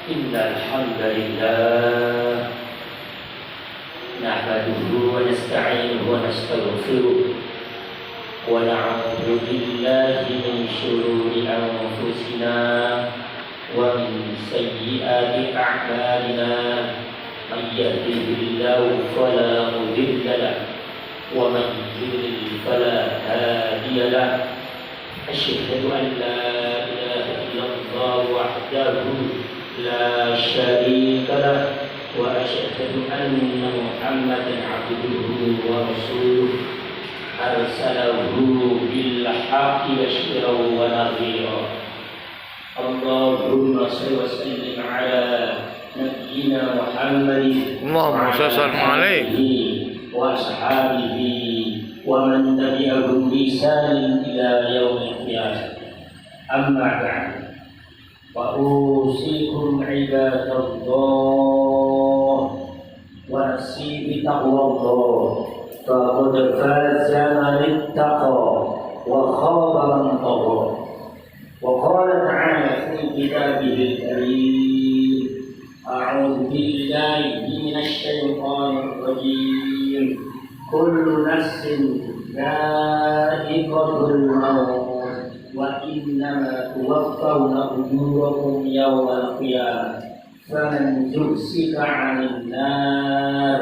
إن الحمد لله نحمده ونستعينه ونستغفره ونعوذ بالله من شرور أنفسنا ومن سيئات أعمالنا من يهده الله فلا مضل له ومن يضلل فلا هادي له أشهد أن لا إله إلا الله وحده لا شريك له وأشهد أن محمدا عبده ورسوله أرسله بالحق بشيرا ونذيرا اللهم صل وسلم على نبينا محمد اللهم صل عليه وأصحابه ومن تبعهم بإحسان إلى يوم القيامة أما بعد وأوصيكم عباد الله ونفسي بتقوى الله فقد فاز من اتقى وخاب من طغى وقال تعالى في كتابه الكريم أعوذ بالله من الشيطان الرجيم كل نفس ذائقة الموت وإنما توفون أجوركم يوم القيامة فمن زحزح عن النار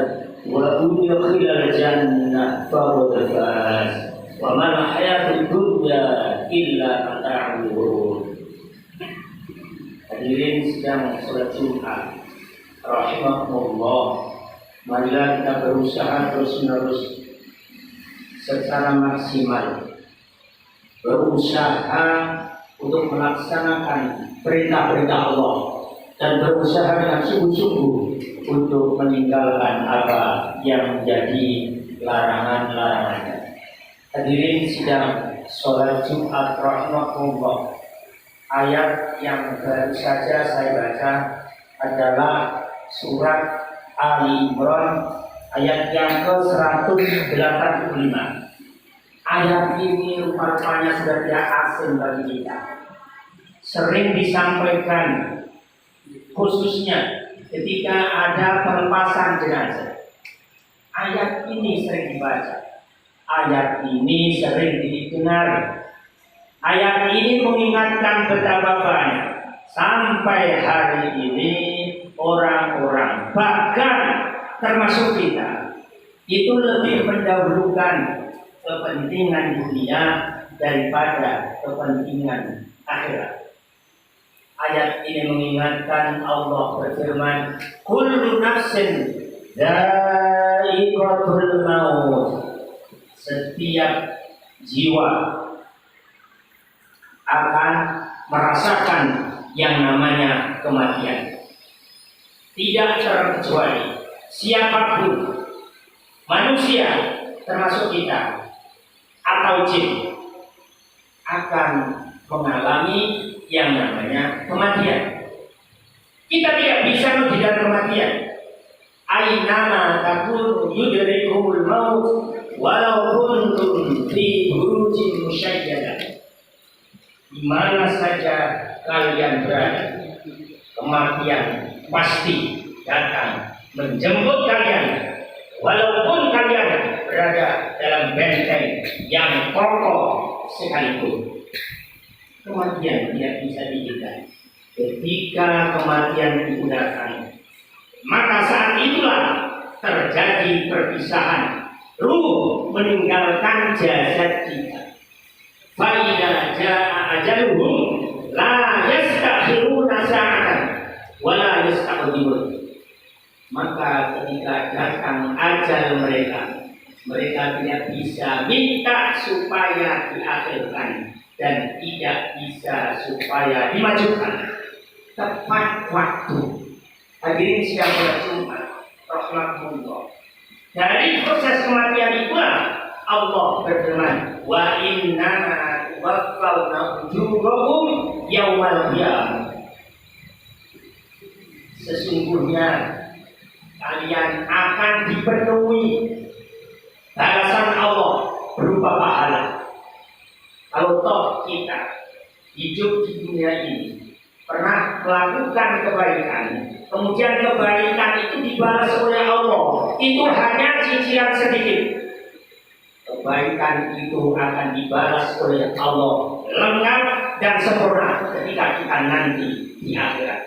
وأدخل الجنة فقد فاز وما الحياة الدنيا إلا متاع الغرور. Hadirin sedang sholat Jumat, rahimahumullah. Marilah kita berusaha terus-menerus secara maksimal, berusaha untuk melaksanakan perintah-perintah Allah dan berusaha dengan sungguh-sungguh untuk meninggalkan apa yang menjadi larangan-larangannya. Hadirin sidang sholat Jumat rahimahullah. Ayat yang baru saja saya baca adalah surat Ali Imran ayat yang ke-185. Ayat ini rupanya sudah tidak asing bagi kita. Sering disampaikan khususnya ketika ada pelepasan jenazah. Ayat ini sering dibaca. Ayat ini sering didengar. Ayat ini mengingatkan betapa banyak sampai hari ini orang-orang, bahkan termasuk kita, itu lebih mendahulukan kepentingan dunia daripada kepentingan akhirat. Ayat ini mengingatkan Allah berfirman, kullu nafsin dha'iqatul maut. Setiap jiwa akan merasakan yang namanya kematian. Tidak terkecuali siapapun, manusia termasuk kita atau jin, akan mengalami yang namanya kematian. Kita tidak bisa menghindar kematian. Ainama takunu yudrikumul maut walau kuntum fi burujin musyayyadah. Di mana saja kalian berada, kematian pasti datang menjemput kalian, walaupun kalian berada dalam benteng yang kokoh sekalipun. Kematian tidak bisa dihindari. Ketika kematian digunakan, maka saat itulah terjadi perpisahan. Ruh meninggalkan jasad kita. Fa'idha ja'a ajaluhum la yastakhiruna sa'atan wa la yastaqdimun. Maka ketika datang ajal mereka, mereka tidak bisa minta supaya diakhirkan dan tidak bisa supaya dimajukan. Tepat waktu. Hadirin sidang sholat Jumat rahmatullah. Dari proses kematian itulah Allah berfirman, wa inna tuwaffawna ujurakum yaumal qiyamah. Sesungguhnya kalian akan dipenuhi balasan Allah berupa pahala. Kalau toh kita hidup di dunia ini pernah melakukan kebaikan, kemudian kebaikan itu dibalas oleh Allah, itu hanya cicilan sedikit. Kebaikan itu akan dibalas oleh Allah lengkap dan sempurna ketika kita nanti di akhirat.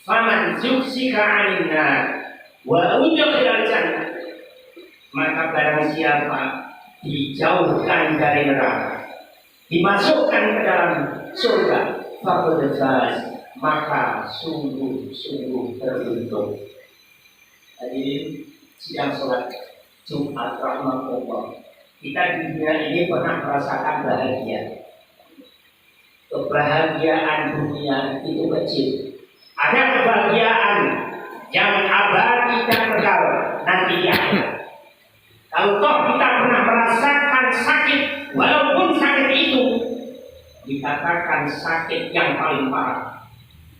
Faman zuhziha 'anil nar wa udkhilal jannah, maka barang siapa dijauhkan dari neraka, dimasukkan ke dalam surga, faqad faz, maka sungguh-sungguh beruntung. Hadirin sidang sholat Jumat rahmatullah, kita di dunia ini pernah merasakan bahagia. Kebahagiaan dunia itu kecil. Ada kebahagiaan yang abadi dan kekal nanti di akhirat. Kalau toh kita pernah merasakan sakit, walaupun sakit itu dikatakan sakit yang paling parah,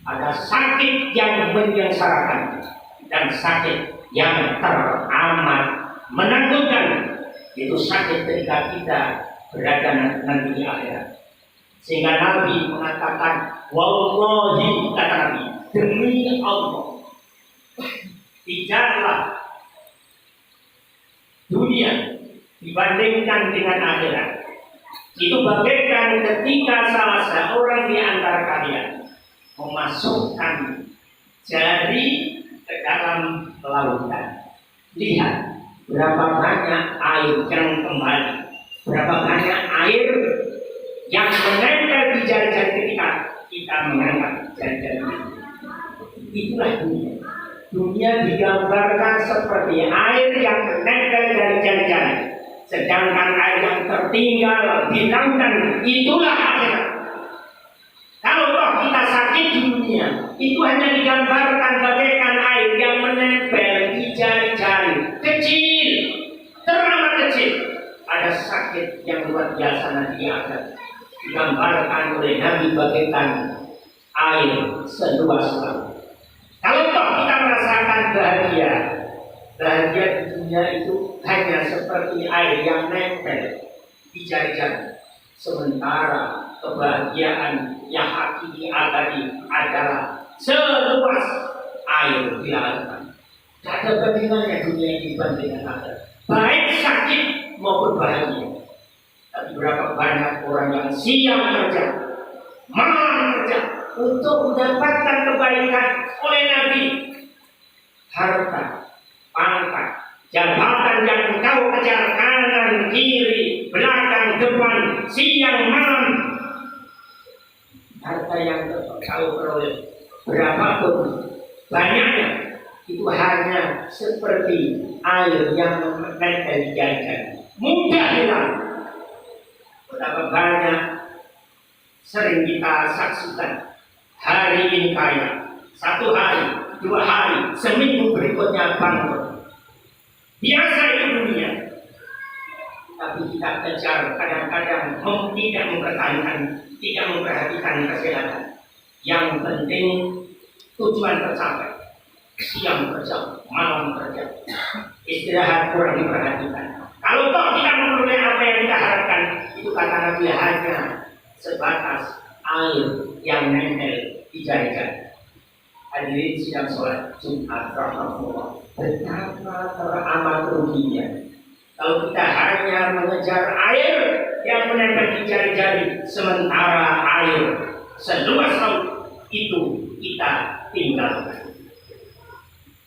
ada sakit yang menyengsarakan dan sakit yang teramat menakutkan, itu sakit ketika kita berada nanti di akhirat. Sehingga Nabi mengatakan, wallahi, kata Nabi, demi Allah, tidaklah dunia dibandingkan dengan akhirat itu bagaikan ketika salah seorang di antara kalian memasukkan jari ke dalam lautan. Lihat berapa banyak air yang kembali, berapa banyak air yang menempel di jari-jari ketika kita mengangkat jari-jari. Itulah dunia. Dunia digambarkan seperti air yang menempel dari jari-jari, sedangkan air yang tertinggal di lautan itulah akhirat. Kalau toh kita sakit di dunia, itu hanya digambarkan bagaikan air yang menempel di jari-jari kecil, teramat kecil. Ada sakit yang luar biasa nanti di akhirat, digambarkan oleh Nabi bagaikan air seluas laut. Kalau toh kita merasakan bahagia di dunia itu hanya seperti air yang nempel di jari-jari. Sementara kebahagiaan yang hakiki abadi adalah seluas air di lautan. Tidak ada bandingannya dunia ini dibandingkan akhirat, baik sakit maupun bahagia. Tapi berapa banyak orang yang siang kerja, malam kerja untuk mendapatkan kebaikan oleh Nabi. Harta, pangkat, jabatan yang engkau kejar kanan, kiri, belakang, depan, siang, malam. Harta yang kau peroleh berapapun banyaknya, itu hanya seperti air yang menempel di jari-jari, mudah hilang. Betapa banyak sering kita saksikan hari ini kaya, satu hari, 2 hari, seminggu berikutnya bangkrut. Biasa itu dunia. Tapi kita kejar kadang-kadang tidak mempertahankan, tidak memperhatikan kesehatan. Yang penting tujuan tercapai. Siang kerja, malam kerja, istirahat kurang diperhatikan. Kalau toh kita memperoleh apa yang kita harapkan, itu kata Nabi hanya sebatas air yang nempel di jari-jari. Hadirin sidang sholat Jumat rahmatullah, betapa teramat ruginya kalau kita hanya mengejar air yang menempel di jari-jari, sementara air seluas laut itu kita tinggalkan.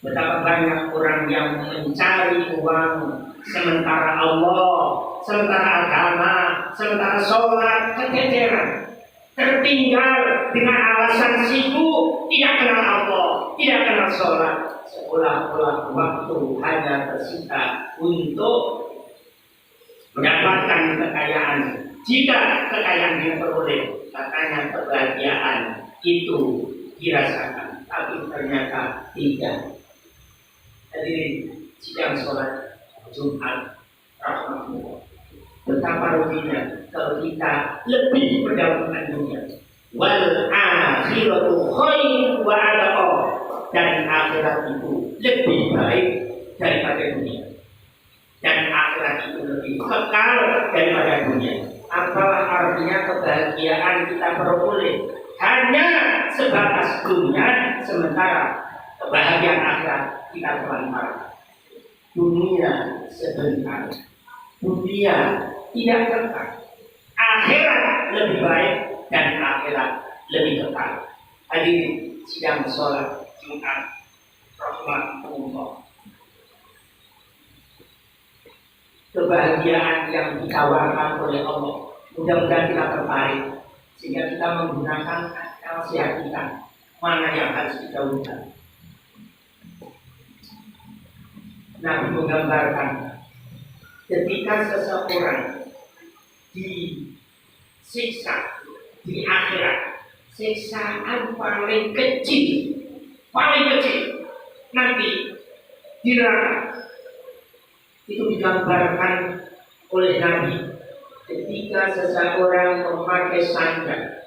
Betapa banyak orang yang mencari uang, sementara Allah, sementara agama, sementara sholat keteteran, tertinggal dengan alasan sibuk, tidak kenal Allah, tidak kenal sholat, seolah-olah waktu hanya tersita untuk mendapatkan kekayaan. Jika kekayaan diperoleh, katanya kebahagiaan itu dirasakan, tapi ternyata tidak. Hadirin sidang sholat Jumat rahmatullah, betapa ruginya kalau kita lebih mendahulukan dunia. Wal akhiratu khairun wa abqa, dan akhirat itu lebih baik daripada dunia, dan akhirat itu lebih kekal daripada dunia. Apalah artinya kebahagiaan kita kita peroleh hanya sebatas dunia, sementara kebahagiaan akhirat kita telantar. Dunia sebentar, dunia tidak kekal. Akhirat lebih baik dan akhirat lebih kekal. Hadirin sidang sholat Jumat rahmatullah. Kebahagiaan yang ditawarkan oleh Allah, mudah-mudahan kita tertarik sehingga kita menggunakan nasihat kita mana yang harus didahulukan. Nabi menggambarkan ketika seseorang disiksa di akhirat, siksaan paling kecil nanti di neraka. Itu digambarkan oleh Nabi ketika seseorang memakai sandal,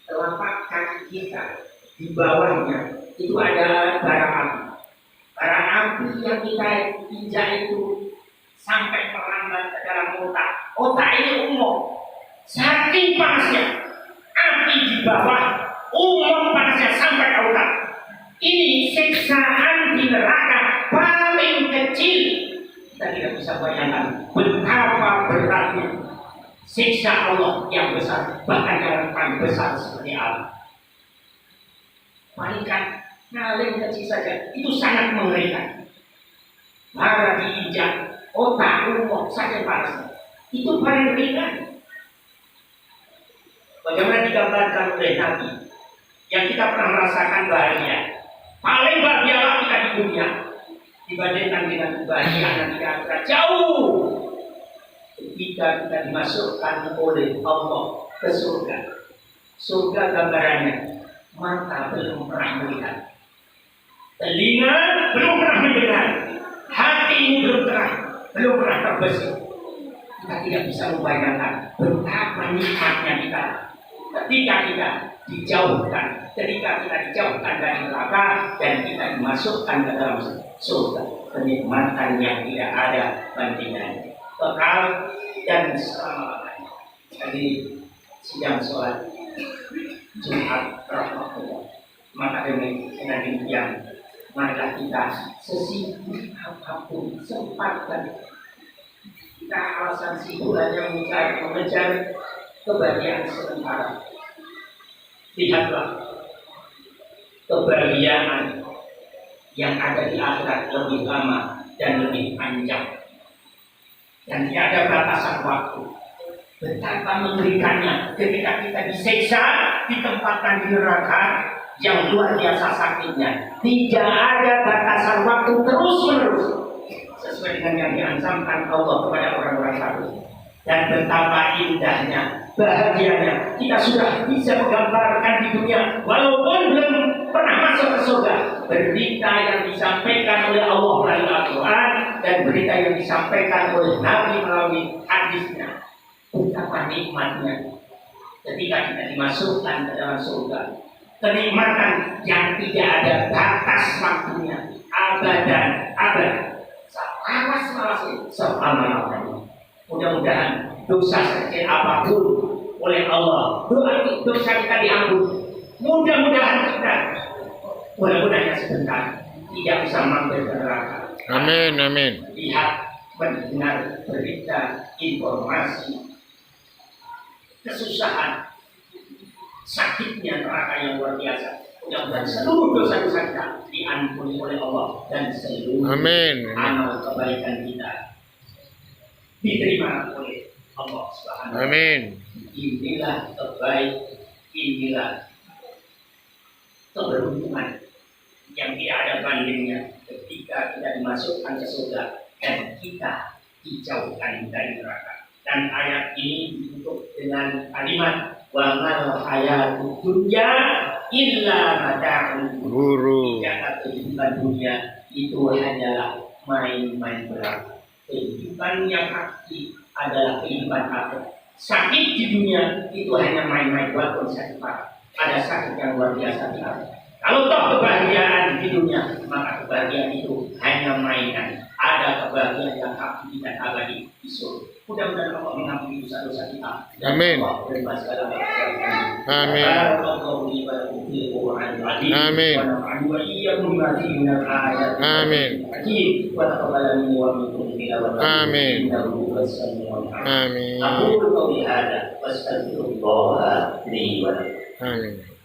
telapak kaki kita di bawahnya itu ada bara api. Bara api yang kita injak itu sampai merambat ke dalam otak. Otak ini umum, saking panasnya. Api di bawah umum panasnya sampai ke otak. Ini siksaan di neraka paling kecil. Kita tidak bisa bayangkan betapa beratnya siksa Allah yang besar, bahkan yang paling besar seperti Allah. Malaikat paling kecil saja itu sangat mengerikan. Bara diinjak, otak umum saja panasnya, itu paling ringan. Bagaimana digambarkan oleh Nabi yang kita pernah merasakan bahagia, paling bahagialah kita di dunia dibandingkan dengan kebahagiaan yang kita jauh ketika kita dimasukkan oleh Allah ke surga. Surga gambarannya mata belum pernah melihat, telinga belum pernah mendengar, hati ini belum pernah terbesit. Kita tidak bisa membayangkan betapa nikmatnya kita ketika kita dijauhkan dari neraka dan kita dimasukkan ke dalam surga. Kenikmatan yang tidak ada bandingannya, kekal dan selama-lamanya. Jadi sidang sholat Jumat rahmatullah. Maka dengan demikian marilah kita sesibuk apapun sempatkan kita alasan sibuk hanya mengejar kebahagiaan sementara. Lihatlah kebahagiaan yang ada di akhirat lebih lama dan lebih panjang dan tidak ada batasan waktu. Betapa mengerikannya ketika kita disiksa, ditempatkan di neraka yang luar biasa sakitnya. Tidak ada batasan waktu, terus-menerus sesuai dengan yang diancamkan Allah kepada orang-orang kafir. Dan betapa indahnya, bahagianya kita sudah bisa menggambarkan di dunia walaupun belum pernah masuk ke surga. Berita yang disampaikan oleh Allah melalui Al-Quran dan berita yang disampaikan oleh Nabi melalui hadisnya. Betapa nikmatnya ketika kita dimasukkan ke dalam surga. Kenikmatan yang tidak ada batas waktunya, abadan, abad, selama-lamanya. Mudah-mudahan dosa sekecil apapun oleh Allah, dosa kita diampuni. Mudah-mudahan kita walaupun hanya sebentar tidak bisa mampir ke neraka. Amin, amin. Lihat, mendengar berita, informasi, kesusahan, sakitnya neraka yang luar biasa. Mudah-mudahan seluruh dosa-dosa kita diampuni oleh Allah dan seluruh amal kebaikan kita diterima oleh Allah Subhanahu wa Ta'ala. Amin. Inilah terbaik, inilah keberuntungan yang tidak ada bandingnya ketika kita dimasukkan ke surga dan kita dijauhkan dari neraka. Dan ayat ini ditutup dengan kalimat wa mal hayatud dunya illa mata'ul ghurur. Tidak, kehidupan dunia itu hanyalah main-main belaka. Kehidupan yang hakiki adalah kehidupan akhir. Sakit di dunia itu hanya main-main walaupun sakit parah. Ada sakit yang luar biasa di akhir. Kalau toh kebahagiaan di dunia, maka kebahagiaan itu hanya mainan. ada kebahagiaan yang hakiki dan abadi di surga. Mudah-mudahan Allah mengampuni dosa-dosa kita. Amin. Amin. Amin. Amin. Amin. Amin. Aku قولي هذا واستغفر الله لي ولكم. Amin.